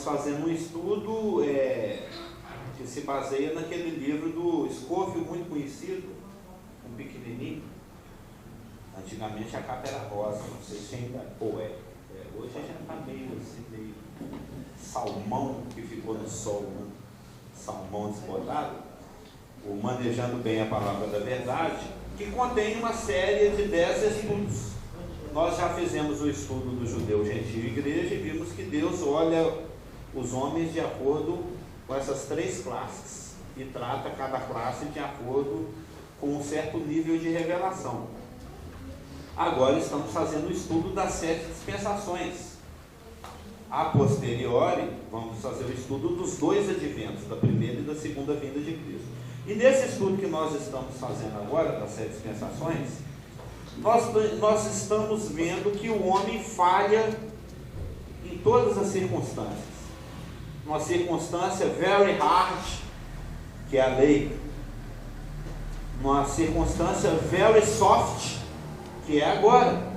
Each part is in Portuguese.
fazendo um estudo que se baseia naquele livro do Scofield, muito conhecido, um pequenininho. Antigamente a capa era rosa, não sei se ainda hoje já está meio assim, meio salmão que ficou no sol, né? Salmão desbotado, o Manejando Bem a Palavra da Verdade, que contém uma série de 10 estudos. Nós já fizemos o estudo do judeu, gentil e igreja e vimos que Deus olha os homens de acordo com essas 3 classes e trata cada classe de acordo com um certo nível de revelação. Agora estamos fazendo o estudo das 7 dispensações. A posteriori, vamos fazer o estudo dos 2 adventos, da primeira e da segunda vinda de Cristo. E nesse estudo que nós estamos fazendo agora, das 7 dispensações, nós estamos vendo que o homem falha em todas as circunstâncias. Uma circunstância very hard, que é a lei. Uma circunstância very soft, que é agora.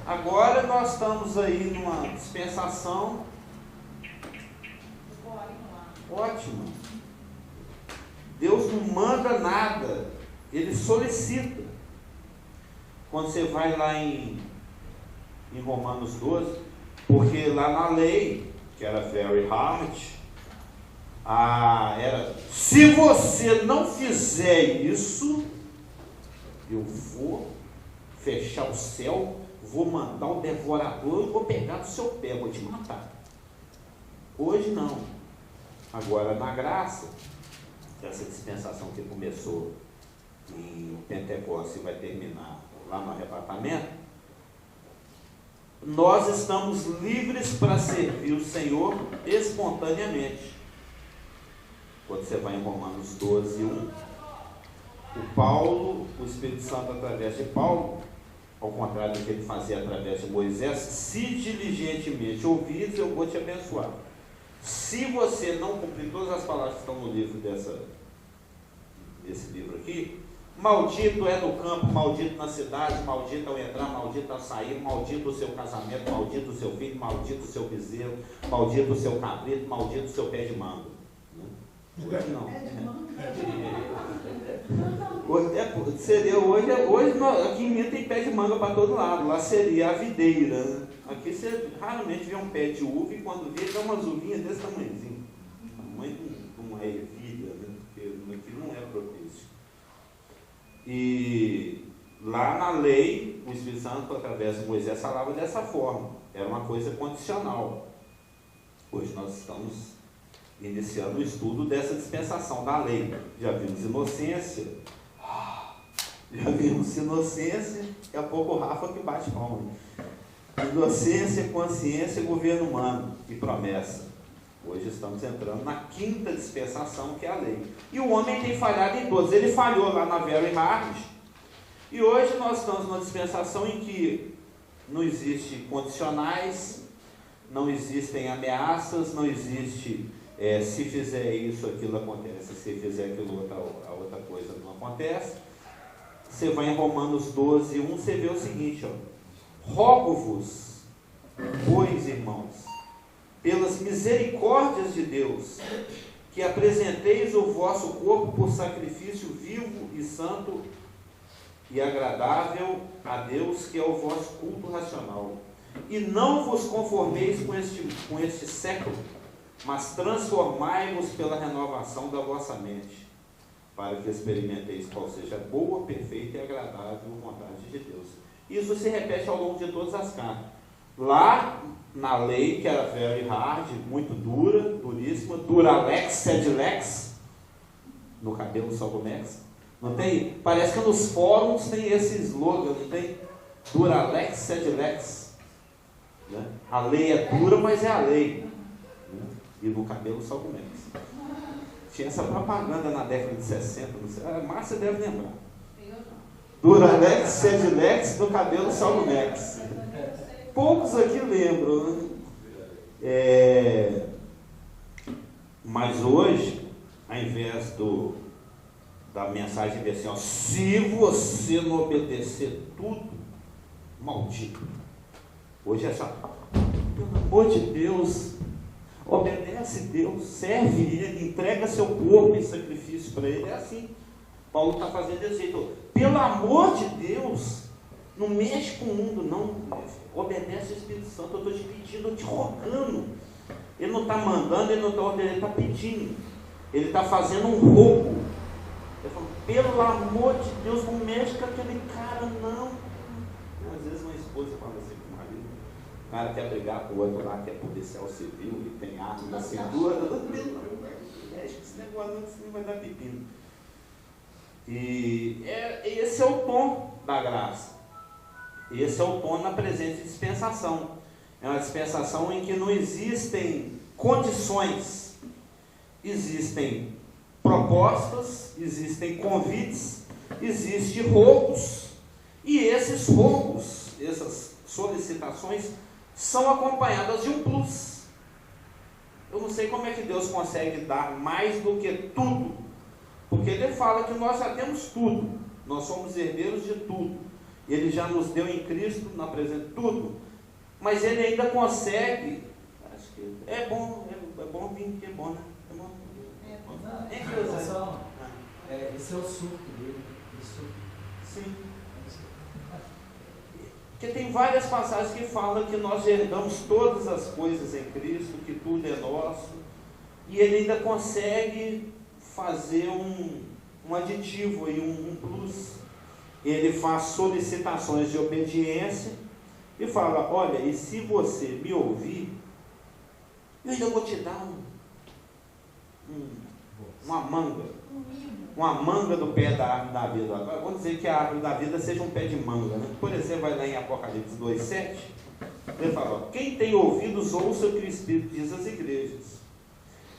Agora nós estamos aí numa dispensação ótima. Deus não manda nada, Ele solicita. Quando você vai lá em Romanos 12, porque lá na lei, que era very hard, era, se você não fizer isso, eu vou fechar o céu, vou mandar o devorador, eu vou pegar do seu pé, vou te matar. Hoje não. Agora na graça, essa dispensação que começou em Pentecostes e vai terminar lá no arrebatamento, nós estamos livres para servir o Senhor espontaneamente. Quando você vai em Romanos 12, 1, o Espírito Santo através de Paulo, ao contrário do que ele fazia através de Moisés, se diligentemente ouvires, eu vou te abençoar. Se você não cumprir todas as palavras que estão no livro desse livro aqui, maldito é no campo, maldito na cidade, maldito ao entrar, maldito ao sair, maldito o seu casamento, maldito o seu filho, maldito o seu bezerro, maldito o seu cabrito, maldito o seu pé de manga. Hoje não. Hoje aqui em Minas tem pé de manga para todo lado, lá seria a videira, né? Aqui você raramente vê um pé de uva e quando vê, dá umas uvinhas desse tamanhozinho. Tamanho de uma ervilha, né? Porque aqui não é propício. E lá na lei, o Espírito Santo, através de Moisés, falava dessa forma. Era uma coisa condicional. Hoje nós estamos iniciando o estudo dessa dispensação da lei. Já vimos inocência. Daqui a pouco o Rafa que bate palma. Inocência, consciência e governo humano e promessa. Hoje estamos entrando na 5ª dispensação, que é a lei. E o homem tem falhado em todos. Ele falhou lá na Vera e Marques. E hoje nós estamos numa dispensação em que não existem condicionais, não existem ameaças, não existe se fizer isso, aquilo acontece, se fizer aquilo, a outra coisa não acontece. Você vai em Romanos 12, 1, você vê o seguinte, rogo-vos, pois, irmãos, pelas misericórdias de Deus, que apresenteis o vosso corpo por sacrifício vivo e santo e agradável a Deus, que é o vosso culto racional. E não vos conformeis com este século, mas transformai-vos pela renovação da vossa mente, para que experimenteis qual seja a boa, perfeita e agradável vontade de Deus. Isso se repete ao longo de todas as cartas. Lá na lei, que era very hard, muito dura, duríssima, duralex, sedlex, no cabelo salgomex, não tem? Parece que nos fóruns tem esse slogan, não tem? Duralex, sedlex, né? A lei é dura, mas é a lei, né? E no cabelo salgomex. Tinha essa propaganda na década de 60, não sei, a Márcia deve lembrar. Duralex, sedlex, no cabelo salgomex. Poucos aqui lembram, né? Mas hoje, ao invés da mensagem desse, se você não obedecer tudo, maldito. Hoje é só, pelo amor de Deus, obedece Deus, serve Ele, entrega seu corpo em sacrifício para Ele. É assim. Paulo está fazendo desse jeito. Pelo amor de Deus, não mexe com o mundo, não. Obedece o Espírito Santo. Eu estou te pedindo, eu te rogando. Ele não está mandando, ele não está ordenando, ele está pedindo. Ele está fazendo um roubo. Ele fala, pelo amor de Deus, não mexe com aquele cara, não. Às vezes uma esposa fala assim com o marido, o cara quer brigar com o outro lá, que é policial civil, e tem arma na cintura, mexe com esse negócio, não, senão vai dar pepino. E esse é o tom da graça. Esse é o tom na presente dispensação. É uma dispensação em que não existem condições, existem propostas, existem convites, existem roubos, e esses roubos, essas solicitações, são acompanhadas de um plus. Eu não sei como é que Deus consegue dar mais do que tudo, porque Ele fala que nós já temos tudo, nós somos herdeiros de tudo, Ele já nos deu em Cristo, na presença, tudo, mas Ele ainda consegue, acho que é bom vir, que é bom, né? É bom. Esse é o suco dele. Sim. Porque tem várias passagens que falam que nós herdamos todas as coisas em Cristo, que tudo é nosso, e Ele ainda consegue fazer um aditivo aí, um plus. Ele faz solicitações de obediência e fala, olha, e se você me ouvir, eu ainda vou te dar uma manga do pé da árvore da vida. Agora, vamos dizer que a árvore da vida seja um pé de manga, né? Por exemplo, vai lá em Apocalipse 2,7, ele fala, ó, quem tem ouvidos, ouça o que o Espírito diz às igrejas.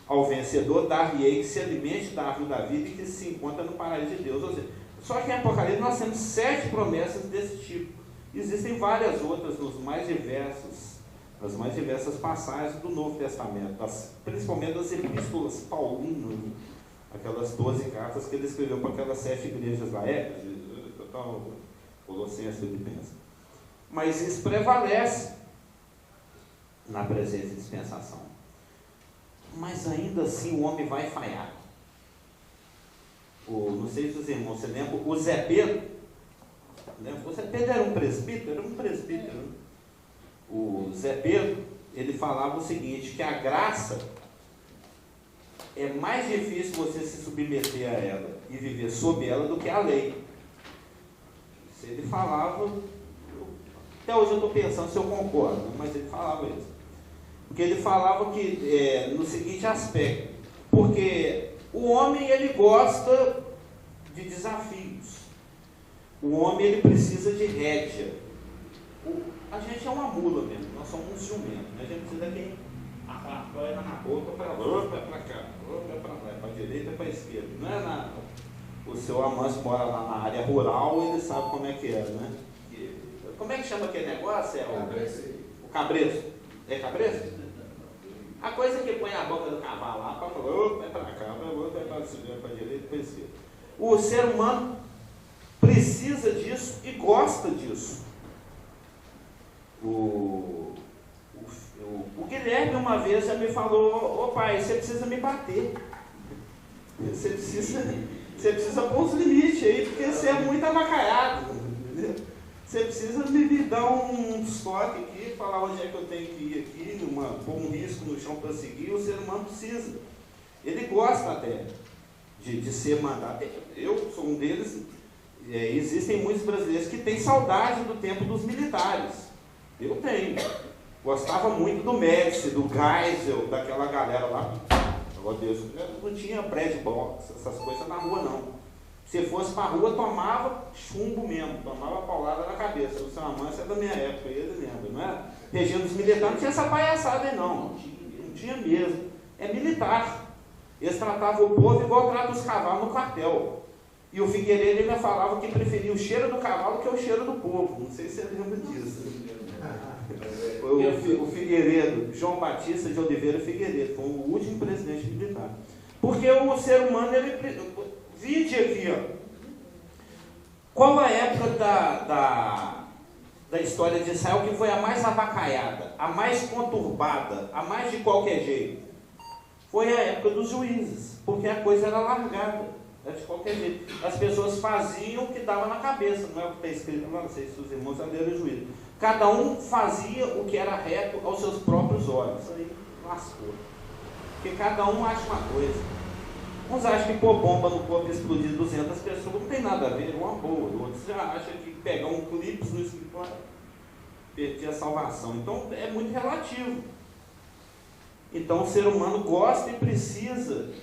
Ao vencedor, dar-lhe-ei que se alimente da árvore da vida e que se encontra no paraíso de Deus. Ou seja, só que em Apocalipse nós temos 7 promessas desse tipo. Existem várias outras nas mais diversas passagens do Novo Testamento, principalmente das epístolas paulinas, aquelas 12 cartas que ele escreveu para aquelas 7 igrejas da época, Colossenses, Filipenses. Mas isso prevalece na presente dispensação. Mas ainda assim o homem vai falhar. Não sei se os irmãos se lembram, o Zé Pedro, o Zé Pedro era um presbítero, O Zé Pedro, ele falava o seguinte, que a graça é mais difícil você se submeter a ela e viver sob ela do que a lei. Isso ele falava, até hoje eu estou pensando se eu concordo, mas ele falava isso. Porque ele falava que, no seguinte aspecto, porque o homem ele gosta de desafios, o homem ele precisa de rédea. A gente é uma mula mesmo, nós somos um jumento, né? A gente precisa de quem apoia na boca para lá, para cá, para lá, para a direita e para a esquerda. Não é nada. O seu Amâncio mora lá na área rural, ele sabe como é que é, né? Como é que chama aquele negócio? É o cabresto. É cabresto? A coisa que põe a boca do cavalo lá, para vai para cá, vai para a direita e para a esquerda. O ser humano precisa disso e gosta disso. O Guilherme uma vez já me falou, ô pai, você precisa me bater. Você precisa pôr uns limites aí, porque você é muito avacalhado. Entendeu? Você precisa me dar um toque aqui, falar onde é que eu tenho que ir aqui, pôr um risco no chão para seguir. O ser humano precisa. Ele gosta até de ser mandado. Eu sou um deles. Existem muitos brasileiros que têm saudade do tempo dos militares. Eu tenho. Gostava muito do Médici, do Geisel, daquela galera lá. Meu Deus, não tinha prédio box, essas coisas na rua não. Se fosse para a rua, tomava chumbo mesmo, tomava paulada na cabeça. O seu Amâncio é da minha época, ele lembra, não é? Regime dos militares não tinha essa palhaçada aí não tinha mesmo. É militar. Eles tratavam o povo igual tratam os cavalos no quartel. E o Figueiredo ainda falava que preferia o cheiro do cavalo que o cheiro do povo. Não sei se você lembra disso. O Figueiredo, João Batista de Oliveira Figueiredo, foi o último presidente militar. Porque o ser humano, ele... Vide aqui, ó. Qual a época da história de Israel, que foi a mais avacaiada, a mais conturbada, a mais de qualquer jeito, foi a época dos juízes, porque a coisa era largada, era de qualquer jeito. As pessoas faziam o que dava na cabeça, não é o que está escrito lá, não sei se os irmãos leram o juízo. Cada um fazia o que era reto aos seus próprios olhos. Aí lascou. Porque cada um acha uma coisa. Uns acham que pôr bomba no corpo e explodir 200 pessoas não tem nada a ver, uma boa. Outros já acham que pegar um clipe no escritório perder a salvação. Então é muito relativo. Então o ser humano gosta e precisa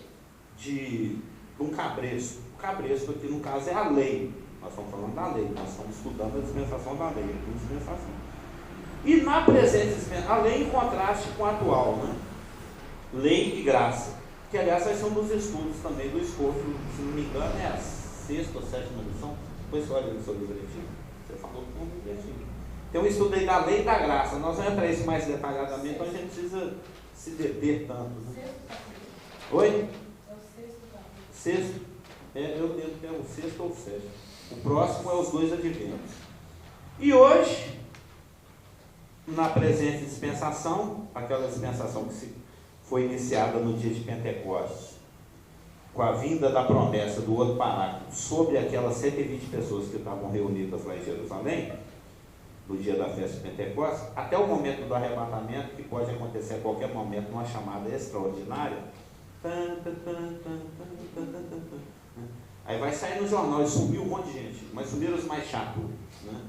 de um cabresto. O cabresto aqui no caso é a lei. Nós estamos falando da lei, nós estamos estudando a dispensação da lei, a dispensação. E na presente dispensação, a lei em contraste com a atual, né? Lei e graça. Que aliás vai ser um dos estudos também do Scofield, se não me engano é a 6ª ou 7ª lição. Depois você olha no seu livretinho, você falou com um livretinho. Tem um estudo aí da lei e da graça. Nós vamos entrar isso mais detalhadamente, então a gente precisa se deter tanto. Né? Oi? É o 6º. 6º? Eu devo ter o 6º ou o 7º. O próximo é os 2 adventos. E hoje, na presente dispensação, aquela dispensação que foi iniciada no dia de Pentecostes, com a vinda da promessa do outro paráclito sobre aquelas 120 pessoas que estavam reunidas lá em Jerusalém, no dia da festa de Pentecostes, até o momento do arrebatamento, que pode acontecer a qualquer momento, numa chamada extraordinária. Aí vai sair no jornal e sumiu um monte de gente, mas sumiram os mais chatos. Né?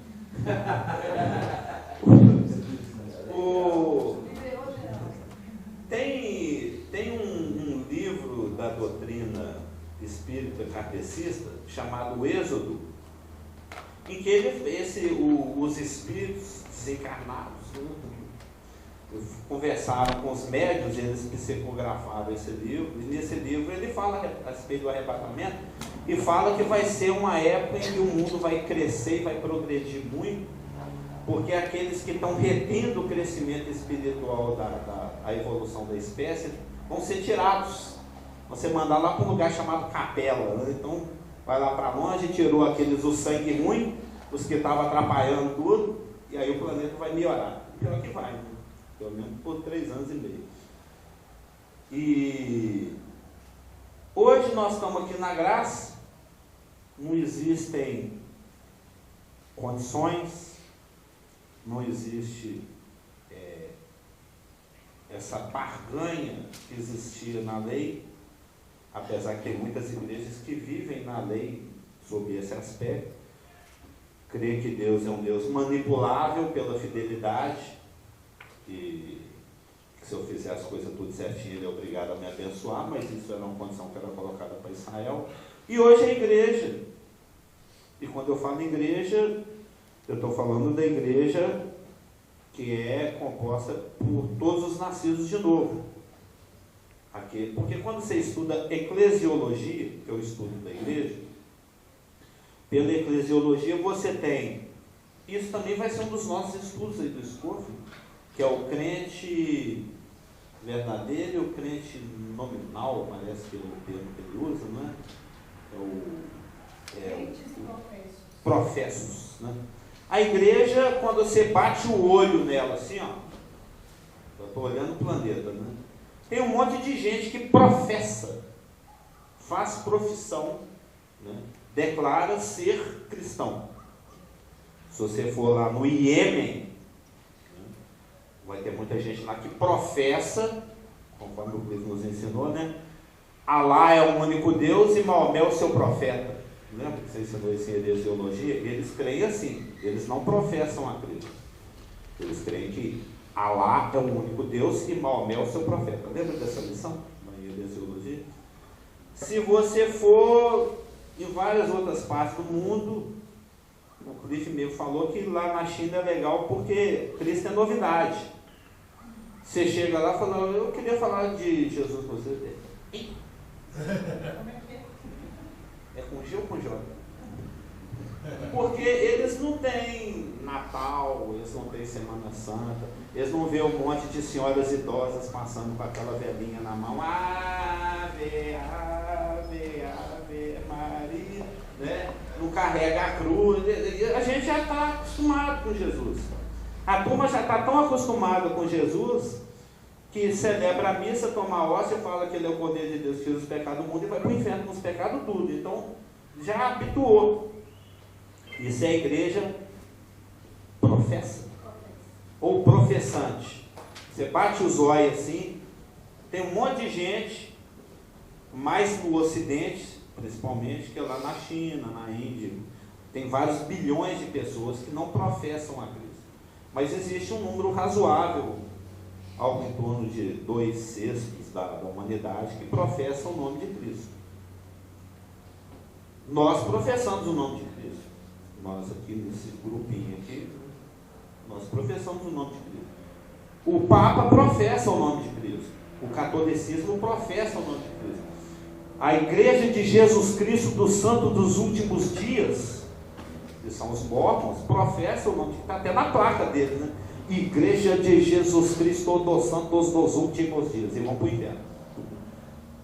Tem um livro da doutrina espírita kardecista chamado Êxodo, em que os espíritos desencarnados, né, conversaram com os médiuns, eles psicografaram esse livro, e nesse livro ele fala a respeito do arrebatamento, e fala que vai ser uma época em que o mundo vai crescer e vai progredir muito, porque aqueles que estão retendo o crescimento espiritual da evolução da espécie vão ser tirados, vão ser mandados lá para um lugar chamado capela, né? Então vai lá para longe, tirou o sangue ruim, os que estavam atrapalhando tudo, e aí o planeta vai melhorar. Pior que vai, né? Pelo menos por 3 anos e meio. E hoje nós estamos aqui na graça, não existem condições, não existe essa barganha que existia na lei, apesar que tem muitas igrejas que vivem na lei sob esse aspecto, creio que Deus é um Deus manipulável pela fidelidade, e que se eu fizer as coisas tudo certinho, Ele é obrigado a me abençoar, mas isso era uma condição que era colocada para Israel. E hoje a igreja, e quando eu falo igreja, eu estou falando da igreja que é composta por todos os nascidos de novo. Porque quando você estuda eclesiologia, que é o estudo da igreja, pela eclesiologia você tem, isso também vai ser um dos nossos estudos aí do Scofield, que é o crente verdadeiro e o crente nominal, parece que é o termo que ele usa, não é? Professos, né? A igreja, quando você bate o olho nela assim, ó, eu estou olhando o planeta, né? Tem um monte de gente que professa, faz profissão, né? Declara ser cristão. Se você for lá no Iêmen, né, vai ter muita gente lá que professa, conforme o Cristo nos ensinou, né? Alá é o único Deus e Maomé é o seu profeta. Lembra que você ensinou isso em heresiologia? Eles creem assim, eles não professam a Cristo. Eles creem que Alá é o único Deus e Maomé é o seu profeta. Lembra dessa lição na heresiologia? Se você for em várias outras partes do mundo, o Cliff meio falou que lá na China é legal porque Cristo é novidade. Você chega lá e fala, eu queria falar de Jesus com você. É com G ou com J? Porque eles não têm Natal, eles não têm Semana Santa, eles não vêem um monte de senhoras idosas passando com aquela velhinha na mão. Ave, ave, ave Maria. né? Não carrega a cruz. A gente já está acostumado com Jesus. A turma já está tão acostumada com Jesus que celebra a missa, toma a hóstia, fala que ele é o poder de Deus que tira os pecados do mundo e vai para o inferno com os pecados tudo. Então, já habituou. Isso é a igreja professa ou professante. Você bate os olhos assim, tem um monte de gente, mais no Ocidente, principalmente, que é lá na China, na Índia, tem vários bilhões de pessoas que não professam a Cristo. Mas existe um número razoável, algo em torno de 2/6 da humanidade, que professam o nome de Cristo. Nós professamos o nome de Cristo. Nós aqui, nesse grupinho aqui, nós professamos o nome de Cristo. O Papa professa o nome de Cristo. O catolicismo professa o nome de Cristo. A Igreja de Jesus Cristo dos Santos dos Últimos Dias, que são os mormons, professa o nome, está até na placa deles, né? Igreja de Jesus Cristo dos Santos dos Últimos Dias, e vão para o inferno.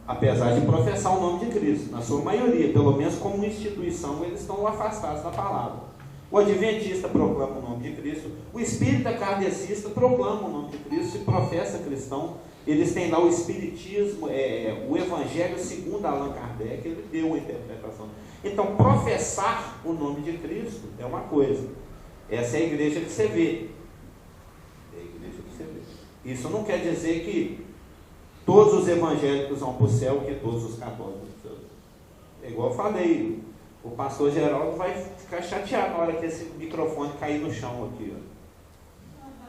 Apesar de professar o nome de Cristo, na sua maioria, pelo menos como instituição, eles estão afastados da palavra. O adventista proclama o nome de Cristo, o espírita kardecista proclama o nome de Cristo e professa cristão. Eles têm lá o espiritismo, o evangelho segundo Allan Kardec, ele deu uma interpretação. Então, professar o nome de Cristo é uma coisa. Essa é a igreja que você vê. É a igreja que você vê. Isso não quer dizer que todos os evangélicos vão para o céu, que todos os católicos vão para o céu. É igual eu falei, o pastor Geraldo vai ficar chateado na hora que esse microfone cair no chão aqui, ó.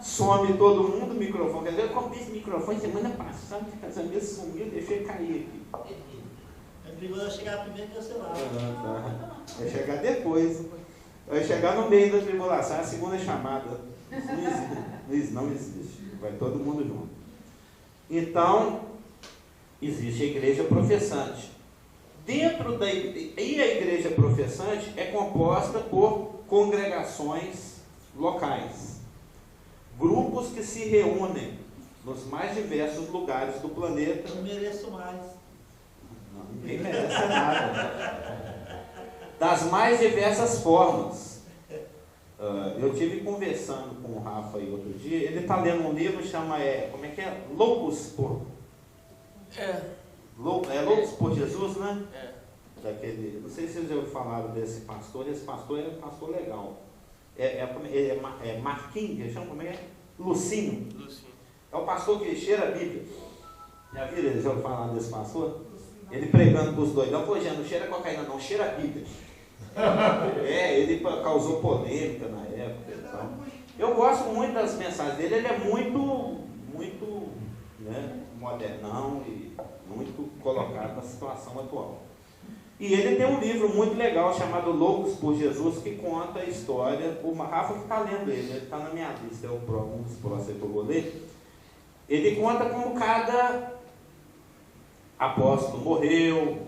Some todo mundo o microfone. Quer dizer, eu comprei esse microfone semana passada, de casamento sumiu, deixei cair aqui. É perigoso chegar primeiro que o celular. Tá. Vai chegar depois. Vai chegar no meio da tribulação, é a segunda chamada. Isso não existe. Vai todo mundo junto. Então, existe a igreja professante. Dentro da igreja, e a igreja professante é composta por congregações locais. Grupos que se reúnem nos mais diversos lugares do planeta. Eu não mereço mais. Não, ninguém merece nada. Das mais diversas formas. Eu tive conversando com o Rafa aí outro dia. Ele está lendo um livro que chama, como é que é? Loucos por... Loucos por Jesus, né? Daquele, não sei se vocês já ouviram falar desse pastor. Esse pastor é um pastor legal. Marquinhos, chama como é? Lucinho. É o pastor que cheira a Bíblia. Já viram eles ouviram falar desse pastor? Ele pregando para os doidão, pô, já não cheira cocaína não, cheira a Bíblia. Ele causou polêmica na época. Então. Eu gosto muito das mensagens dele, ele é muito, né, modernão e muito colocado na situação atual. E ele tem um livro muito legal chamado Loucos por Jesus, que conta a história. O Rafa que está lendo ele está na minha lista, é um dos próximos que eu vou ler. Ele conta como cada apóstolo morreu,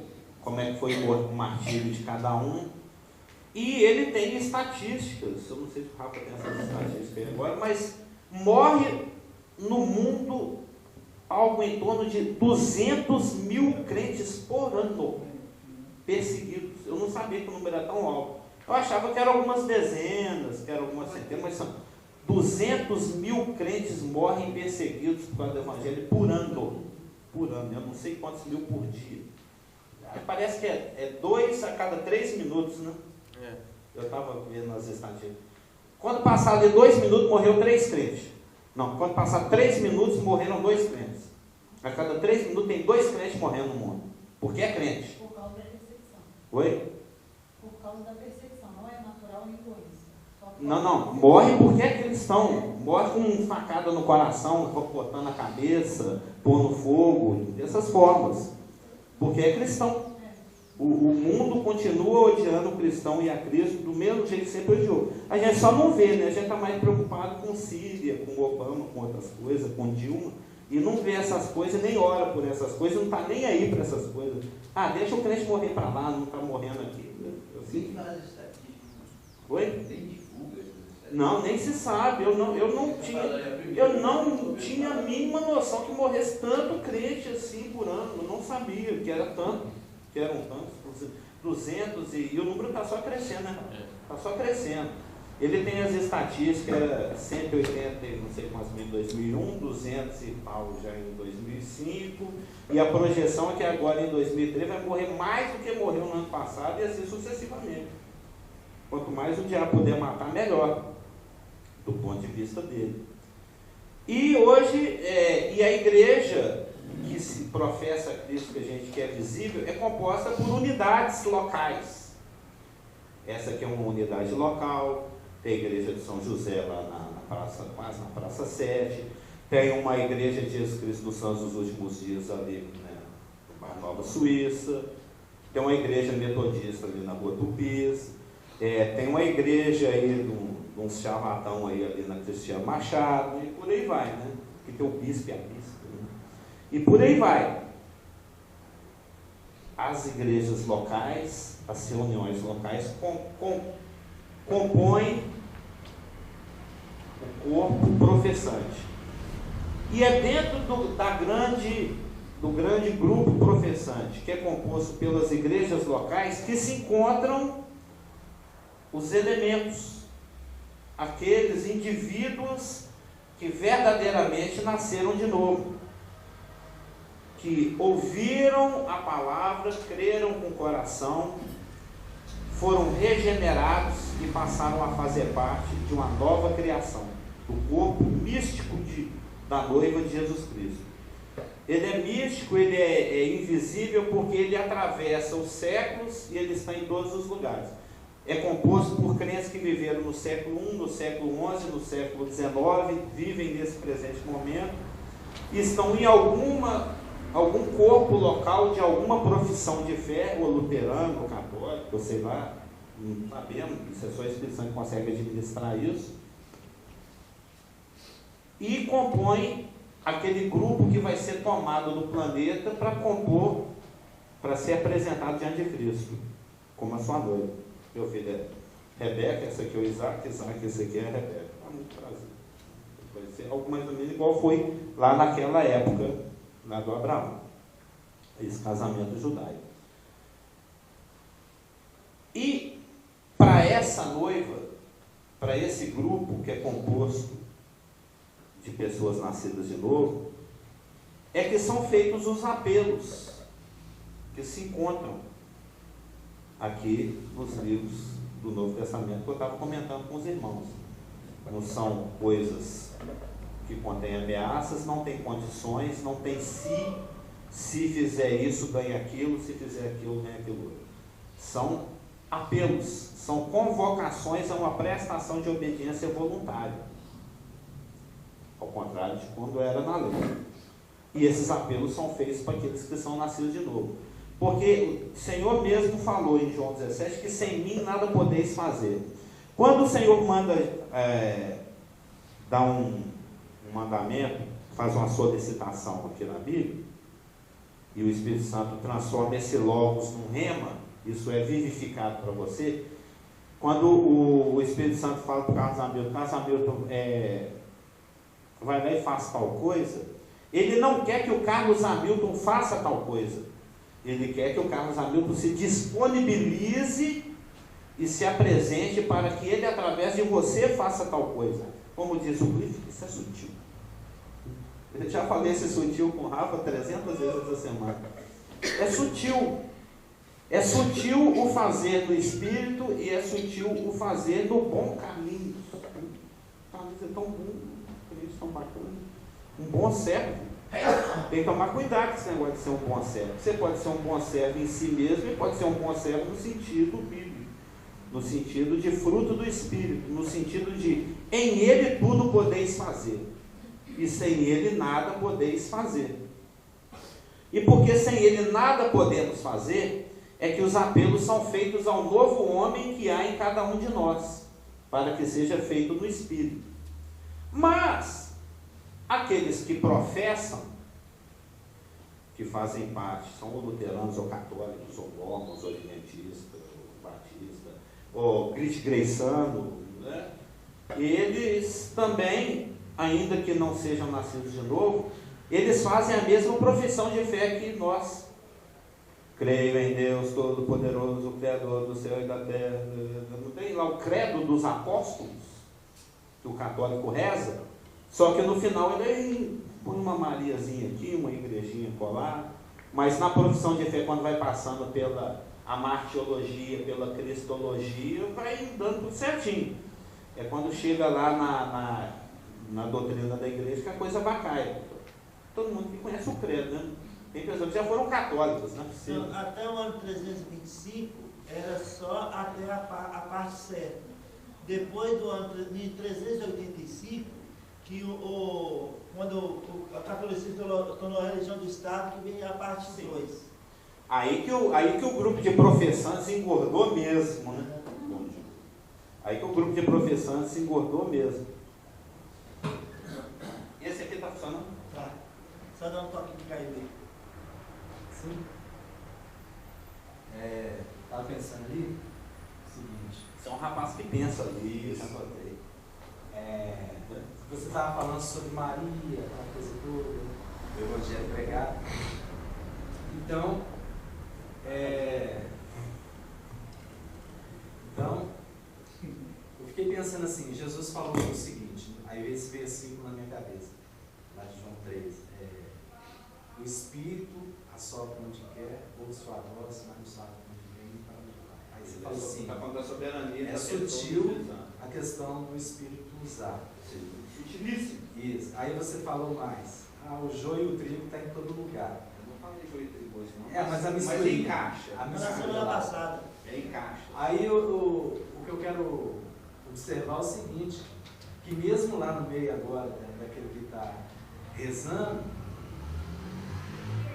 como é que foi o martírio de cada um. E ele tem estatísticas, eu não sei se o Rafa tem essas estatísticas aí agora, mas morre no mundo algo em torno de 200 mil crentes por ano. Perseguidos. Eu não sabia que o número era tão alto. Eu achava que eram algumas dezenas, que eram algumas centenas, mas são 200 mil crentes morrem perseguidos por causa do evangelho por ano. Por ano. Eu não sei quantos mil por dia. Parece que é 2 a cada 3 minutos, né? Eu estava vendo as estatísticas. Quando passar de 2 minutos, morreu 3 crentes. Não, quando passar 3 minutos, morreram 2 crentes. A cada 3 minutos tem 2 crentes morrendo no mundo. Porque é crente. Por causa da perseguição. Oi? Por causa da perseguição, não é natural nem egoísta. Não, morre porque é cristão. Morre com facada no coração, cortando a cabeça, pondo fogo, dessas formas. Porque é cristão. O mundo continua odiando o cristão e a Cristo do mesmo jeito que sempre odiou. A gente só não vê, né? A gente está mais preocupado com Síria, com Obama, com outras coisas, com Dilma, e não vê essas coisas, nem ora por essas coisas, não está nem aí para essas coisas. Deixa o crente morrer para lá, não está morrendo aqui. Quem faz estatística? Oi? Nem divulga. Não, nem se sabe. Eu não tinha a mínima noção que morresse tanto crente assim por ano. Eu não sabia que era tanto, que eram tantos. 200 e o número está só crescendo, né? Está só crescendo. Ele tem as estatísticas, era 180, não sei mais ou menos, em 2001, 200 e tal já em 2005, e a projeção é que agora em 2003 vai morrer mais do que morreu no ano passado e assim sucessivamente. Quanto mais o diabo puder matar, melhor, do ponto de vista dele. E hoje, e a igreja que se professa Cristo, que a gente quer visível, é composta por unidades locais. Essa aqui é uma unidade local. Tem a igreja de São José lá na praça, quase na Praça 7. Tem uma igreja de Jesus Cristo dos Santos dos Últimos Dias ali, né, no Bar Nova Suíça. Tem uma igreja metodista ali na Rua Tupis. Tem uma igreja aí de um charlatão aí ali na Cristiano Machado. E por aí vai, né? Que tem o bispo e a bispa, né? E por aí vai. As igrejas locais, as reuniões locais compõem o corpo professante. E é dentro do grande grupo professante, que é composto pelas igrejas locais, que se encontram os elementos, aqueles indivíduos que verdadeiramente nasceram de novo, que ouviram a palavra, creram com o coração, foram regenerados e passaram a fazer parte de uma nova criação, do corpo místico da noiva de Jesus Cristo. Ele é místico, ele é invisível, porque ele atravessa os séculos e ele está em todos os lugares. É composto por crentes que viveram no século I, no século XI, no século XIX, vivem nesse presente momento, e estão em algum corpo local de alguma profissão de fé, ou luterano, ou católico, ou sei lá, não sabemos, isso é só a Espírito Santo que consegue administrar isso, e compõe aquele grupo que vai ser tomado do planeta para compor, para ser apresentado diante de Cristo, como a sua noiva. Meu filho é Rebeca, essa aqui é o Isaac, esse aqui é a Rebeca. Há muito prazer. Vai ser algo mais ou menos igual foi lá naquela época, lá do Abraão, esse casamento judaico. E para essa noiva, para esse grupo que é composto de pessoas nascidas de novo, é que são feitos os apelos que se encontram aqui nos livros do Novo Testamento, que eu estava comentando com os irmãos. Não são coisas que contêm ameaças, não tem condições, não tem se fizer isso, ganha aquilo, se fizer aquilo, ganha aquilo outro. São apelos, são convocações a uma prestação de obediência voluntária, ao contrário de quando era na lei. E esses apelos são feitos para aqueles que são nascidos de novo. Porque o Senhor mesmo falou em João 17 que sem mim nada podeis fazer. Quando o Senhor manda dar um mandamento, faz uma solicitação aqui na Bíblia, e o Espírito Santo transforma esse logos num rema, isso é vivificado para você. Quando o Espírito Santo fala para o Carlos Hamilton vai lá e faz tal coisa, ele não quer que o Carlos Hamilton faça tal coisa. Ele quer que o Carlos Hamilton se disponibilize e se apresente para que ele, através de você, faça tal coisa. Como diz o Cliff, isso é sutil. Eu já falei esse sutil com o Rafa 300 vezes essa semana. É sutil. É sutil o fazer do Espírito e é sutil o fazer do bom caminho. Carlos é tão bom, Cristo tão bacana. Um bom servo. Tem que tomar cuidado com esse negócio de ser um bom servo. Você pode ser um bom servo em si mesmo e pode ser um bom servo no sentido bíblico, no sentido de fruto do Espírito, no sentido de em Ele tudo podeis fazer e sem Ele nada podeis fazer. E porque sem Ele nada podemos fazer, é que os apelos são feitos ao novo homem que há em cada um de nós, para que seja feito no Espírito. Mas aqueles que professam, que fazem parte, são ou luteranos, ou católicos, ou mormons, ou adventistas, ou batistas, ou cristo-graciano, né? Eles também, ainda que não sejam nascidos de novo, eles fazem a mesma profissão de fé que nós Creio em Deus Todo-Poderoso, Criador do céu e da terra. Não tem lá o credo dos apóstolos, que o católico reza, só que no final ele põe uma Mariazinha aqui, uma igrejinha colar, mas na profissão de fé, quando vai passando pela a martiologia, pela cristologia, vai dando tudo certinho. É quando chega lá na doutrina da igreja que a coisa vai. Todo mundo que conhece o credo, né? Tem pessoas que já foram católicos, né? Então, até o ano 325 era só até a parte certa. Depois do ano de 385, que quando o catolicismo tornou a religião do Estado, que veio a parte 2. Aí que o grupo de professantes engordou mesmo, né? Aí que o grupo de professantes engordou mesmo. Esse aqui está funcionando? Tá. Só dá um toque de cair aí. Sim. Estava pensando ali, o seguinte. Você é um rapaz que pensa ali, já notei. Você estava falando sobre Maria, aquela coisa toda, o evangelho pregado. Então, eu fiquei pensando assim, Jesus falou o seguinte, aí veio esse versículo na minha cabeça, lá de João 3, o Espírito assopra onde quer, ouve sua voz, mas não sabe onde vem e para onde vai. Aí você falou assim, está falando da soberania. é sutil a questão do Espírito usar. Sutilíssimo. Isso. Aí você falou mais, o joio e o trigo está em todo lugar. Eu não falei joio e trigo hoje, não. Mas a mistura. Mas encaixa. A Na mistura semana lá. passada. Encaixa. Aí o que eu quero observar é o seguinte, que mesmo lá no meio agora, daquele que está rezando,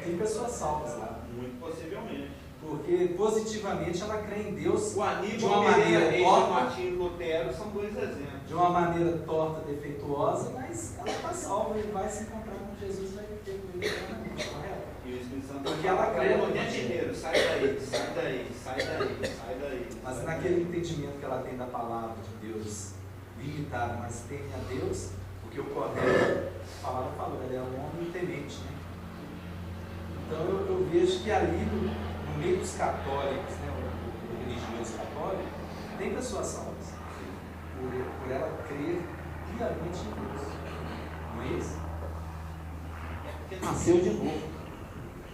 tem pessoas salvas lá. Muito possivelmente. Porque positivamente ela crê em Deus O Aníbal de uma maneira e o torta, Martinho Lutero são dois exemplos. de uma maneira torta, defeituosa, mas ela está salva e vai se encontrar com Jesus e vai viver com ele eternamente, correto? E o Espírito Santo Porque ela crê o no tempo Evangelho. inteiro, sai daí, sai daí, sai daí, sai daí. Mas naquele entendimento que ela tem da palavra de Deus, limitado, mas tem a Deus, porque o Cordeiro, a palavra falou, ele é um homem temente, né? Então eu vejo que ali no meio dos católicos, né, o religioso católico, tem pessoas salvas, por ela crer piamente em Deus, não é isso? Porque nasceu de novo.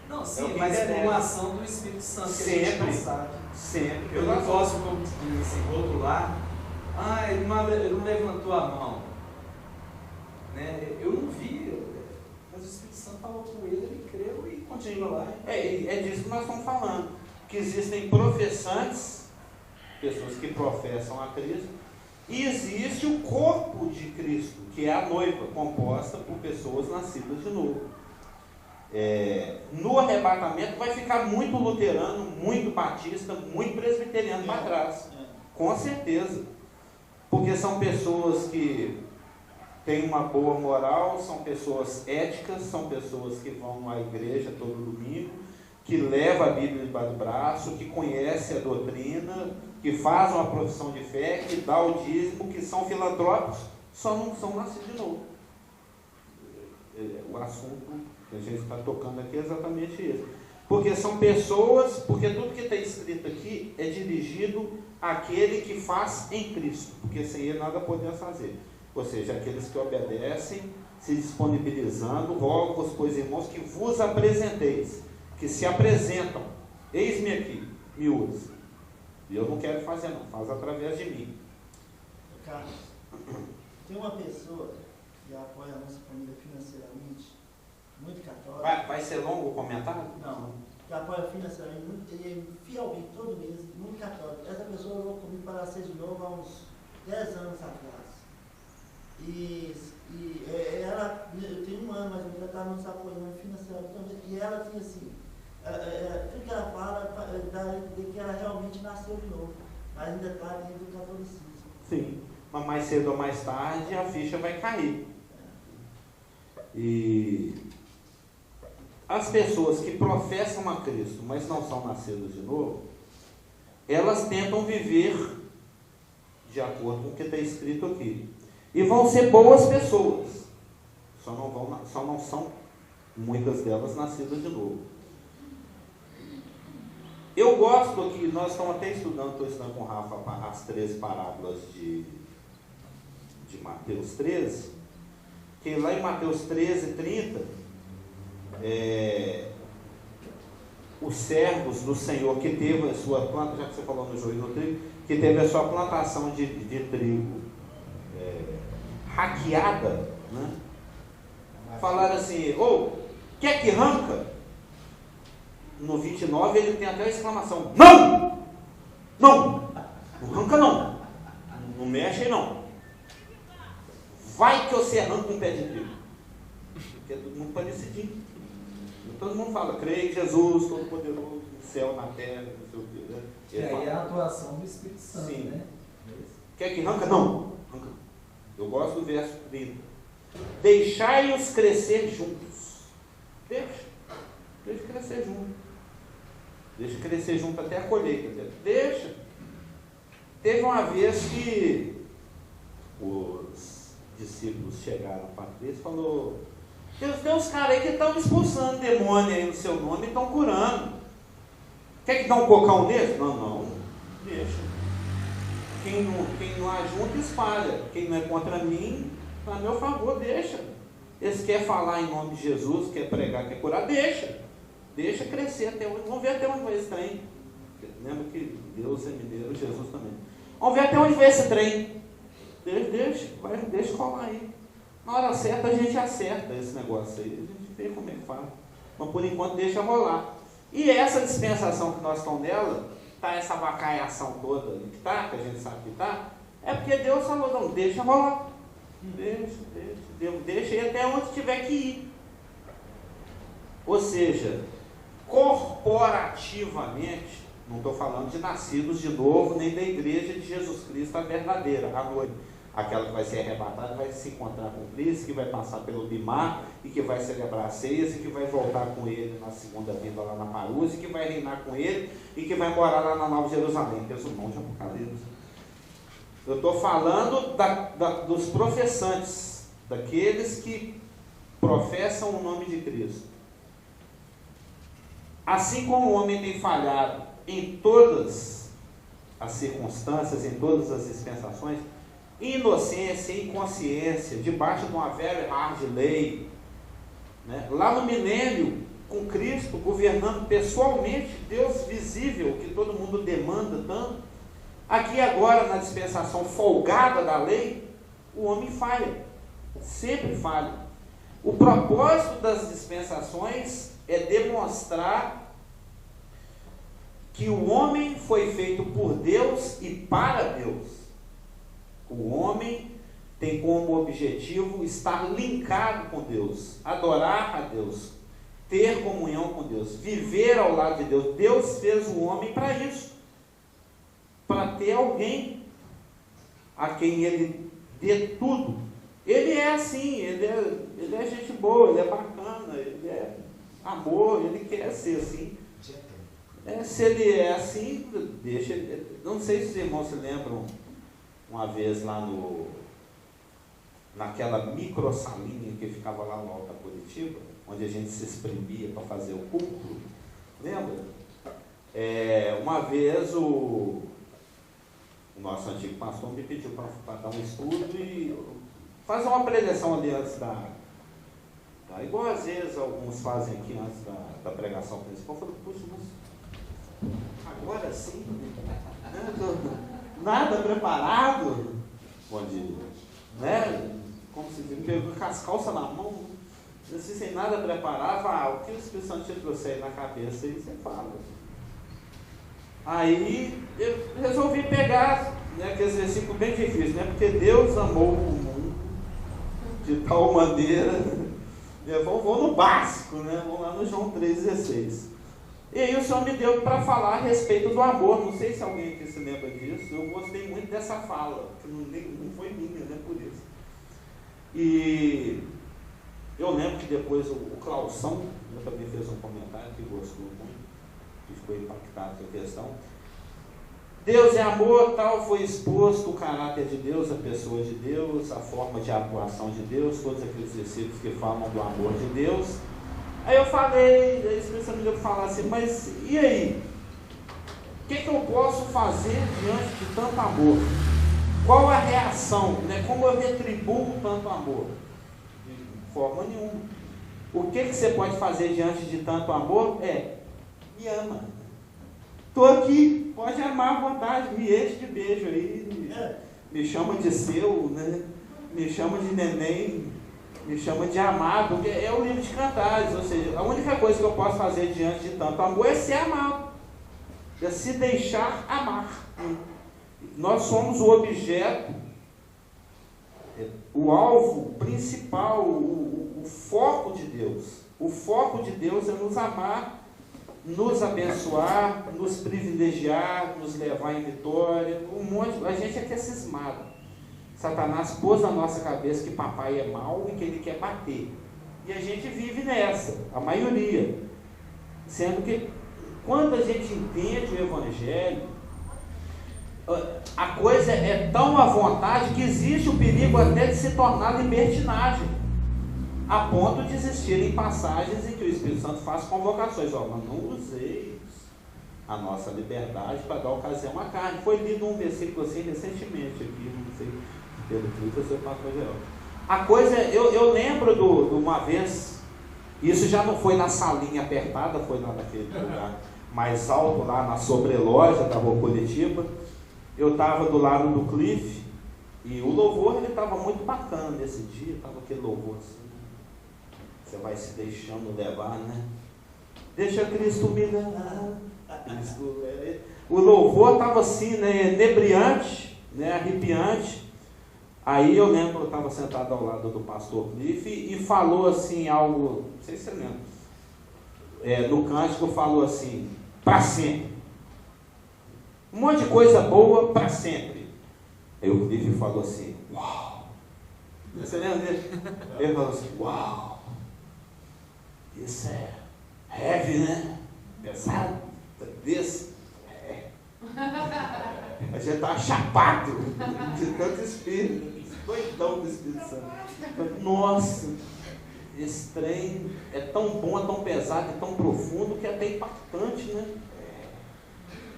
Não, É o sim, que mas por interessa. uma ação do Espírito Santo que a gente Sempre. não sabe. Sempre. Eu não posso, como diz assim, rotular, ele não levantou a mão. Né? Eu não vi, mas o Espírito Santo falou com ele creu e continua lá. É disso que nós estamos falando. Que existem professantes, pessoas que professam a Cristo, e existe o corpo de Cristo, que é a noiva, composta por pessoas nascidas de novo. No arrebatamento vai ficar muito luterano, muito batista, muito presbiteriano para trás. Com certeza. Porque são pessoas que têm uma boa moral, são pessoas éticas, são pessoas que vão à igreja todo domingo, que levam a Bíblia debaixo do braço, que conhecem a doutrina, que fazem uma profissão de fé, que dá o dízimo, que são filantrópicos, só não são nascidos de novo. O assunto que a gente está tocando aqui é exatamente isso. Porque são pessoas, porque tudo que está escrito aqui é dirigido àquele que faz em Cristo, porque sem ele nada podemos fazer. Ou seja, aqueles que obedecem, se disponibilizando, rogo-vos, pois irmãos, que vos apresenteis, que se apresentam, eis-me aqui, me use. E eu não quero fazer não, faz através de mim. Carlos, tem uma pessoa que apoia a nossa família financeiramente, muito católica. Vai ser longo o comentário? Não, que apoia financeiramente, fielmente, todo mês, muito católico. Essa pessoa orou comigo para ser de novo há uns 10 anos atrás. Ela, eu tenho um ano, mas ela está nos apoiando financeiramente também. E ela tinha assim, tudo que ela fala, dá a entender que ela realmente nasceu de novo, mas ainda está dentro do catolicismo. Sim, mas mais cedo ou mais tarde a ficha vai cair. E as pessoas que professam a Cristo, mas não são nascidas de novo, elas tentam viver de acordo com o que está escrito aqui. E vão ser boas pessoas, só não são muitas delas nascidas de novo. Eu gosto que nós estamos até estudando, estou estudando com o Rafa as 13 parábolas de Mateus 13, que lá em Mateus 13, 30, os servos do Senhor que teve a sua planta, já que você falou no joio do trigo, que teve a sua plantação de trigo hackeada, né? Falaram assim, quer que arranca? No 29 ele tem até a exclamação, não! Não! Não arranca não! Não mexe aí não! Vai que você arranca um pé de trigo. Porque é todo mundo parecidinho. Todo mundo fala, creio em Jesus, todo poderoso, no céu, na terra, não sei o que, né? E aí é a atuação do Espírito Santo, sim, né? Quer que arranca? Não! Arranca. Eu gosto do verso 30. Deixai-os crescer juntos. Deixa crescer junto. Deixa crescer junto até a colheita. Deixa. Teve uma vez que os discípulos chegaram para Cristo e falou, tem uns caras aí que estão expulsando demônio aí no seu nome e estão curando. Quer que dá um cocão nesse? Não. Deixa. Quem não ajunta, espalha. Quem não é contra mim, está a meu favor, deixa. Eles querem falar em nome de Jesus, quer pregar, quer curar, deixa. Deixa crescer até onde. Vamos ver até onde vai esse trem. Lembra que Deus é mineiro, Jesus também. Vamos ver até onde vai esse trem. Deixa rolar aí. Na hora certa a gente acerta esse negócio aí. A gente vê como é que faz. Mas por enquanto deixa rolar. E essa dispensação que nós estamos nela, tá essa vacaiação toda que tá, que a gente sabe que tá, é porque Deus falou, não, deixa rolar. Deixa ir até onde tiver que ir. Ou seja, corporativamente, não estou falando de nascidos de novo, nem da igreja de Jesus Cristo, a verdadeira, a noiva, aquela que vai ser arrebatada, vai se encontrar com Cristo, que vai passar pelo Bimar, e que vai celebrar as ceias, e que vai voltar com ele na segunda vinda lá na Parousia, e que vai reinar com ele, e que vai morar lá na Nova Jerusalém, resumão de Apocalipse. Eu estou falando dos professantes, daqueles que professam o nome de Cristo. Assim como o homem tem falhado em todas as circunstâncias, em todas as dispensações, em inocência, em consciência, debaixo de uma velha e hard lei, né? Lá no milênio, com Cristo governando pessoalmente, Deus visível, que todo mundo demanda tanto, aqui agora na dispensação folgada da lei, o homem falha, sempre falha. O propósito das dispensações é demonstrar que o homem foi feito por Deus e para Deus. O homem tem como objetivo estar linkado com Deus, adorar a Deus, ter comunhão com Deus, viver ao lado de Deus. Deus fez o homem para isso, para ter alguém a quem ele dê tudo. Ele é assim, ele é gente boa, ele é bacana, ele é amor, ele quer ser assim. Se ele é assim, deixa. Não sei se os irmãos se lembram, uma vez lá naquela microsalinha que ficava lá no Alta Curitiba, onde a gente se exprimia para fazer o culto, lembra? Uma vez o nosso antigo pastor me pediu para dar um estudo e fazer uma preleção ali antes igual às vezes alguns fazem aqui antes da pregação principal. Eu falei, puxa, mas agora sim, nada preparado, bom dia, né? Como se diz, pegou com as calças na mão, assim, sem nada preparado. O que o Espírito Santo te trouxe aí na cabeça, aí você fala. Aí eu resolvi pegar, né, aqueles versículos bem difíceis, né? Porque Deus amou o mundo de tal maneira. Vou no básico, né? Vamos lá no João 3,16. E aí o Senhor me deu para falar a respeito do amor. Não sei se alguém aqui se lembra disso. Eu gostei muito dessa fala, que não foi minha, né? Por isso. E eu lembro que depois o Claução também fez um comentário que gostou muito, que ficou impactado com a questão. Deus é amor, tal, foi exposto o caráter de Deus, a pessoa de Deus, a forma de atuação de Deus, todos aqueles versículos que falam do amor de Deus. Aí eu falei, a Espírito Santo me deu para falar assim, mas e aí? que eu posso fazer diante de tanto amor? Qual a reação? Né? Como eu retribuo tanto amor? De forma nenhuma. O que você pode fazer diante de tanto amor? Me ama. Estou aqui, pode amar à vontade, me enche de beijo aí, me chama de seu, né? Me chama de neném, me chama de amado, porque é o livro de Cantares, ou seja, a única coisa que eu posso fazer diante de tanto amor é ser amado, é se deixar amar. Nós somos o objeto, o alvo principal, o foco de Deus. O foco de Deus é nos amar, nos abençoar, nos privilegiar, nos levar em vitória. A gente é que é cismado. Satanás pôs na nossa cabeça que papai é mau e que ele quer bater. E a gente vive nessa, a maioria. Sendo que quando a gente entende o Evangelho, a coisa é tão à vontade que existe o perigo até de se tornar libertinagem, a ponto de existirem passagens em que o Espírito Santo faz convocações. Mas não useis a nossa liberdade para dar ocasião à carne. Foi lido um versículo assim recentemente aqui, não sei, pelo Twitter, seu pastor geral. A coisa, eu lembro de uma vez, isso já não foi na salinha apertada, foi lá naquele lugar mais alto, lá na sobreloja da Rua Coletiva. Eu estava do lado do Cliff e o louvor ele estava muito bacana nesse dia, estava aquele louvor assim, você vai se deixando levar, né? Deixa Cristo me levar. O louvor estava assim, né, inebriante, né, arrepiante. Aí eu lembro, eu estava sentado ao lado do pastor Cliff e falou assim algo, não sei se você lembra, no cântico falou assim, para sempre. Um monte de coisa boa para sempre. Aí o Cliff falou assim, uau. Você lembra dele? Ele falou assim, uau. Isso é heavy, né? Pesado. Desse. A gente está chapado de tanto espírito. Doidão do Espírito Santo. Nossa, esse trem é tão bom, é tão pesado, é tão profundo que é até impactante, né?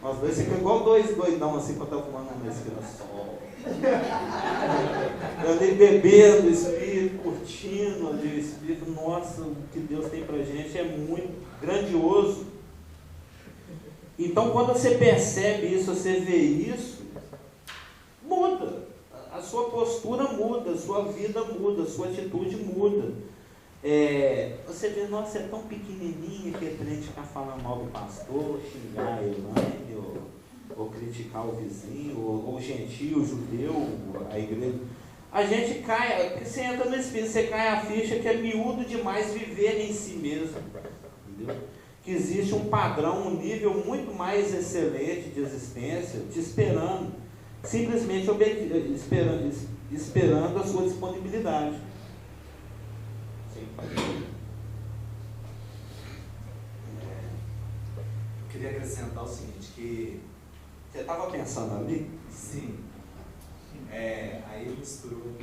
Nós dois ficamos igual dois doidão assim quando estamos fumando uma esquina sol. Eu ali bebendo o Espírito, curtindo ali o Espírito. Nossa, o que Deus tem pra gente é muito grandioso. Então quando você percebe isso, você vê isso, muda. A sua postura muda, a sua vida muda, a sua atitude muda. Você vê, nossa, é tão pequenininho que a gente ficar falando mal do pastor, xingar a Elaine, ou criticar o vizinho, ou o gentio, o judeu, a igreja. A gente cai, porque você entra no Espírito, você cai a ficha que é miúdo demais viver em si mesmo. Entendeu? Que existe um padrão, um nível muito mais excelente de existência, te esperando, simplesmente esperando a sua disponibilidade. Eu queria acrescentar o seguinte, que você estava pensando ali? sim, aí misturou.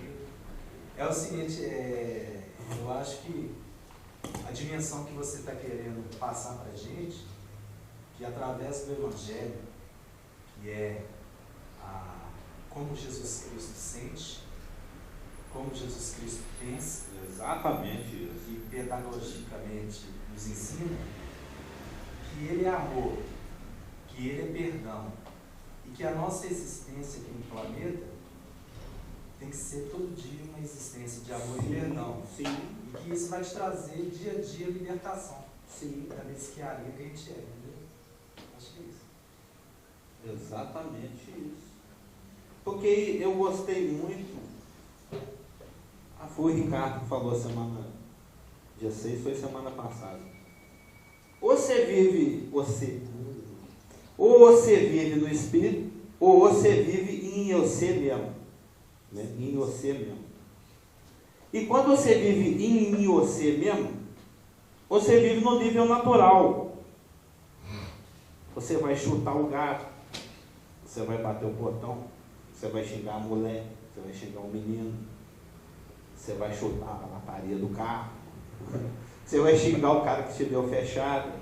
É o seguinte, eu acho que a dimensão que você está querendo passar para a gente, que através do Evangelho, que é como Jesus Cristo sente, como Jesus Cristo pensa, exatamente isso, e pedagogicamente nos ensina, que Ele é amor, que Ele é perdão, e que a nossa existência aqui no planeta tem que ser todo dia uma existência de amor e perdão. Sim. E que isso vai te trazer dia a dia libertação. Sim. Da mesquiaria que a gente é, entendeu? Acho que é isso. Exatamente isso. Porque eu gostei muito. Foi o Ricardo que falou dia 6, foi semana passada. Ou você vive no Espírito, ou você vive em você mesmo. Né? Em você mesmo. E quando você vive em você mesmo, você vive no nível natural. Você vai chutar o gato, você vai bater o portão, você vai xingar a mulher, você vai xingar o menino, você vai chutar a lataria do carro, você vai xingar o cara que te deu fechado,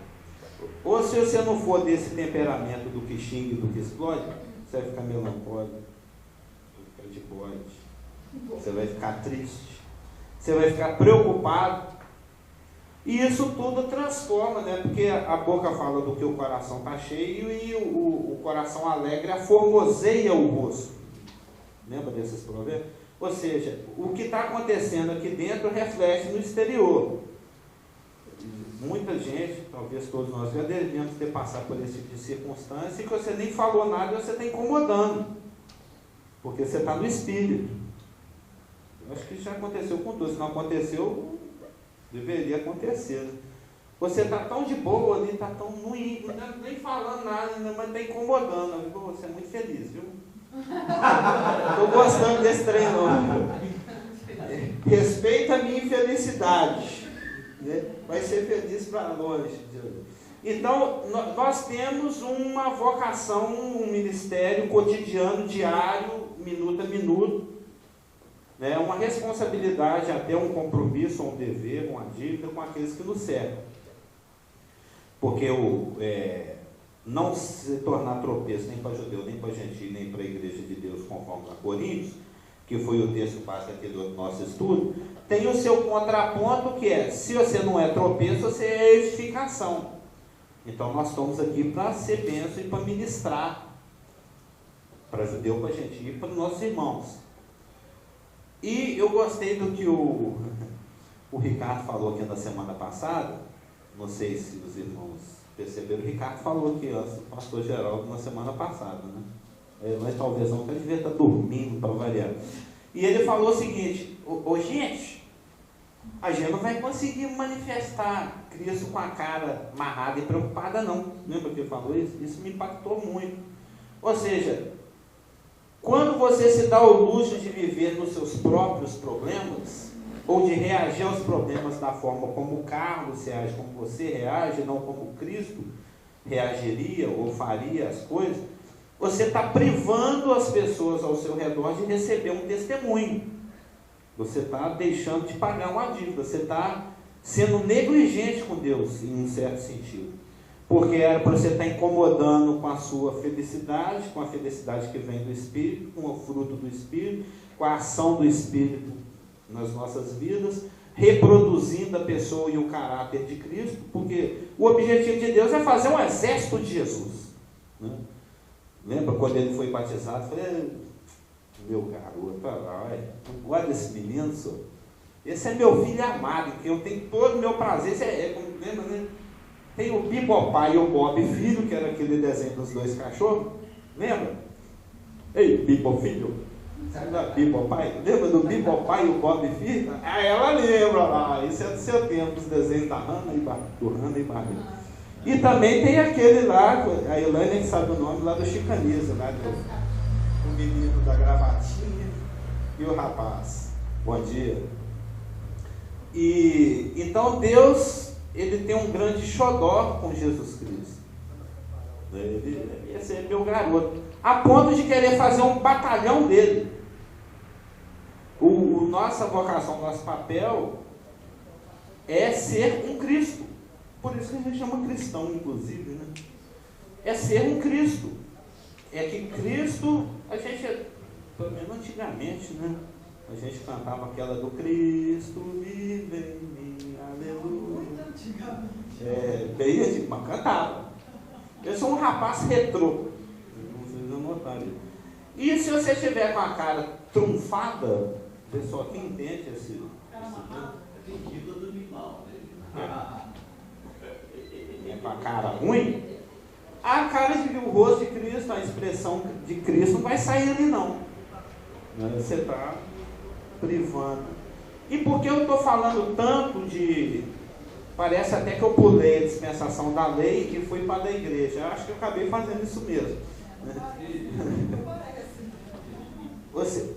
Ou se você não for desse temperamento do que xinga e do que explode, você vai ficar melancólico, vai ficar de bode, você vai ficar triste, você vai ficar preocupado. E isso tudo transforma, né? Porque a boca fala do que o coração está cheio e o coração alegre aformoseia o rosto. Lembra desses provérbios? Ou seja, o que está acontecendo aqui dentro reflete no exterior. Muita gente, talvez todos nós já devemos ter passado por esse tipo de circunstância, e que você nem falou nada e você está incomodando, porque você está no espírito. Eu acho que isso já aconteceu com todos. Se não aconteceu, deveria acontecer, né? Você está tão de boa ali, está tão ruim, nem falando nada, mas está incomodando. Você é muito feliz, viu? Estou gostando desse treino. Respeita a minha infelicidade, né? Vai ser feliz para longe. Então, nós temos uma vocação, um ministério cotidiano, diário, minuto a minuto, né? Uma responsabilidade, até um compromisso, um dever, uma dívida com aqueles que nos cercam. Porque não se tornar tropeço nem para judeu, nem para gentil, nem para a igreja de Deus, conforme a Coríntios, que foi o texto básico aqui do nosso estudo, tem o seu contraponto, que é: se você não é tropeço, você é edificação. Então nós estamos aqui para ser bênção e para ministrar para judeu, para gentil e para os nossos irmãos. E eu gostei do que o Ricardo falou aqui na semana passada. Não sei se os irmãos perceberam, o Ricardo falou aqui, ó, o pastor Geraldo, na semana passada, né? Mas talvez não, porque ele devia estar dormindo para variar. E ele falou o seguinte: gente, a gente não vai conseguir manifestar Cristo com a cara amarrada e preocupada, não. Lembra que ele falou isso? Isso me impactou muito. Ou seja, quando você se dá o luxo de viver nos seus próprios problemas, ou de reagir aos problemas da forma como o Carlos reage, como você reage, não como Cristo reagiria ou faria as coisas, você está privando as pessoas ao seu redor de receber um testemunho. Você está deixando de pagar uma dívida, você está sendo negligente com Deus, em um certo sentido. Porque era para você estar incomodando com a sua felicidade, com a felicidade que vem do Espírito, com o fruto do Espírito, com a ação do Espírito nas nossas vidas, reproduzindo a pessoa e o caráter de Cristo, porque o objetivo de Deus é fazer um exército de Jesus, né? Lembra quando ele foi batizado? Eu falei: meu garoto, olha, não gosto desse menino, senhor. Esse é meu filho amado, que eu tenho todo o meu prazer. Lembra, né? Tem o Bibopai e o Bob Filho, que era aquele desenho dos dois cachorros. Lembra? Ei, Bibo Filho. Sabe da Bibopai? Lembra do Bibopai e o Bob Filho? Ah, ela lembra lá. Isso é do seu tempo, os desenhos da Hanna e Barbie. E também tem aquele lá, a Elaine sabe o nome, lá do Chicaniza, lá o menino da gravatinha e o rapaz. Bom dia. E então Deus, ele tem um grande xodó com Jesus Cristo. Esse é meu garoto, a ponto de querer fazer um batalhão dele. Nossa vocação, nosso papel é ser um Cristo. Por isso que a gente chama cristão, inclusive, né? É ser um Cristo. É que Cristo, a gente, pelo menos antigamente, né? A gente cantava aquela do Cristo vive em mim, aleluia. Bem antigo, mas cantava. Eu sou um rapaz retrô. Vocês não notaram. E se você estiver com a cara trunfada, pessoal, quem entende esse Acredito do limão. Com a cara ruim, a cara de o rosto de Cristo, a expressão de Cristo não vai sair ali não. Você está privando. E por que eu estou falando tanto de... Parece até que eu pulei a dispensação da lei e fui para a igreja. Eu acho que eu acabei fazendo isso mesmo.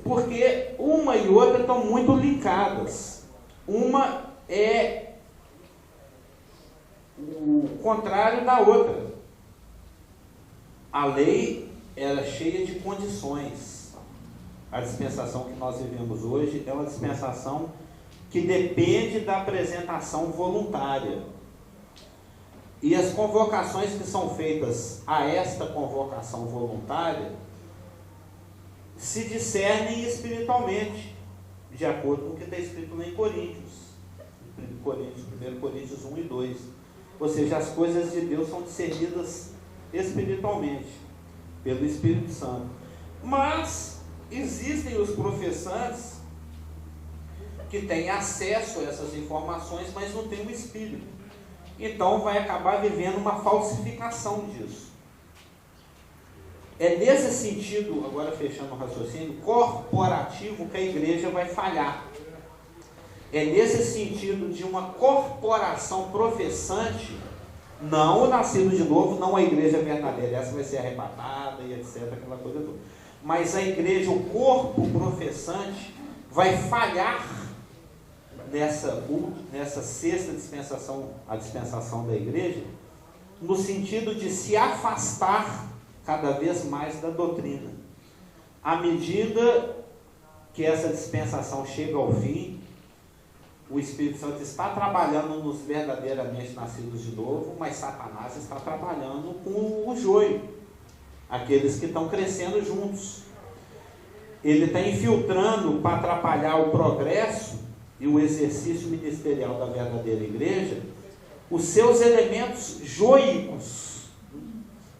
Porque uma e outra estão muito ligadas. Uma é o contrário da outra. A lei era cheia de condições. A dispensação que nós vivemos hoje é uma dispensação que depende da apresentação voluntária. E as convocações que são feitas a esta convocação voluntária se discernem espiritualmente, de acordo com o que está escrito lá em Coríntios. 1 Coríntios 1 e 2. Ou seja, as coisas de Deus são discernidas espiritualmente, pelo Espírito Santo. Mas existem os professantes que têm acesso a essas informações, mas não têm o Espírito. Então vai acabar vivendo uma falsificação disso. É nesse sentido, agora fechando o raciocínio, corporativo que a igreja vai falhar. É nesse sentido de uma corporação professante, não o nascido de novo, não a igreja verdadeira, essa vai ser arrebatada e etc, aquela coisa toda. Mas a igreja, o corpo professante, vai falhar nessa sexta dispensação, a dispensação da igreja, no sentido de se afastar cada vez mais da doutrina. À medida que essa dispensação chega ao fim, o Espírito Santo está trabalhando nos verdadeiramente nascidos de novo, mas Satanás está trabalhando com o joio, aqueles que estão crescendo juntos. Ele está infiltrando para atrapalhar o progresso e o exercício ministerial da verdadeira igreja, os seus elementos joicos,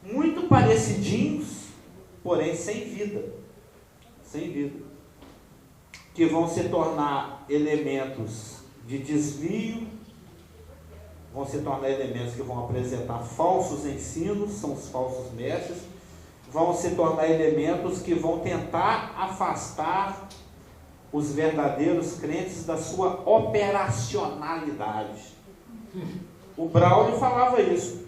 muito parecidinhos, porém sem vida, que vão se tornar elementos de desvio, vão se tornar elementos que vão apresentar falsos ensinos, são os falsos mestres, vão se tornar elementos que vão tentar afastar os verdadeiros crentes da sua operacionalidade. O Braulio falava isso.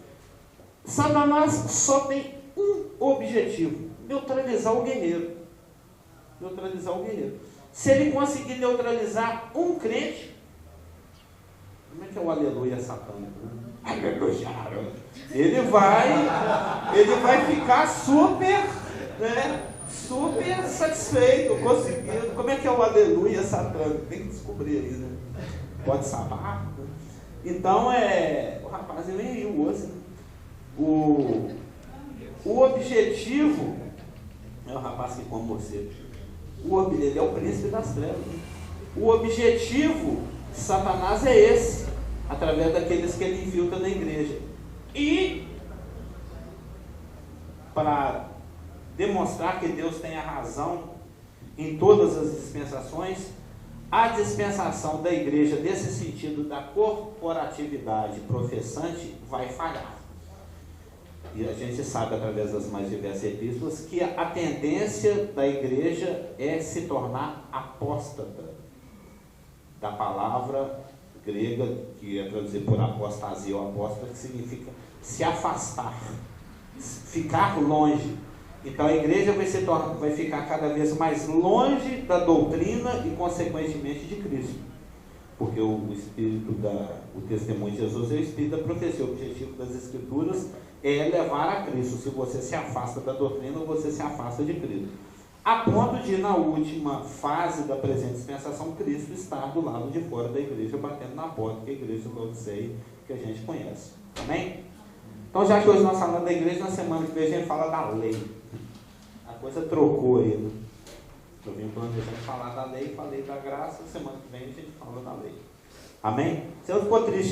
Satanás só tem um objetivo: neutralizar o guerreiro. Neutralizar o guerreiro. Se ele conseguir neutralizar um crente, como é que é o aleluia satânico? Aleluia! Ele vai ficar super, super satisfeito, conseguindo. Como é que é o aleluia satânico? Tem que descobrir aí, né? Pode saber. Então, o rapaz, ele nem riu hoje. O objetivo é o rapaz que come você. Ele é o príncipe das trevas. O objetivo de Satanás é esse, através daqueles que ele infiltra na igreja. E para demonstrar que Deus tem a razão em todas as dispensações, a dispensação da igreja, nesse sentido da corporatividade professante, vai falhar. E a gente sabe, através das mais diversas epístolas, que a tendência da igreja é se tornar apóstata, da palavra grega, que é traduzir por apostasia ou apóstata, que significa se afastar, ficar longe. Então a igreja vai ficar cada vez mais longe da doutrina e, consequentemente, de Cristo. Porque o testemunho de Jesus é o espírito da profecia. O objetivo das Escrituras é levar a Cristo. Se você se afasta da doutrina, você se afasta de Cristo. A ponto de, na última fase da presente dispensação, Cristo estar do lado de fora da igreja, batendo na porta, que é a igreja de Laodiceia, que a gente conhece. Amém? Então, já que hoje nós falamos da igreja, na semana que vem a gente fala da lei. A coisa trocou aí, né? Eu vim planejando falar da lei, falei da graça, semana que vem a gente fala da lei. Amém? Você não ficou triste,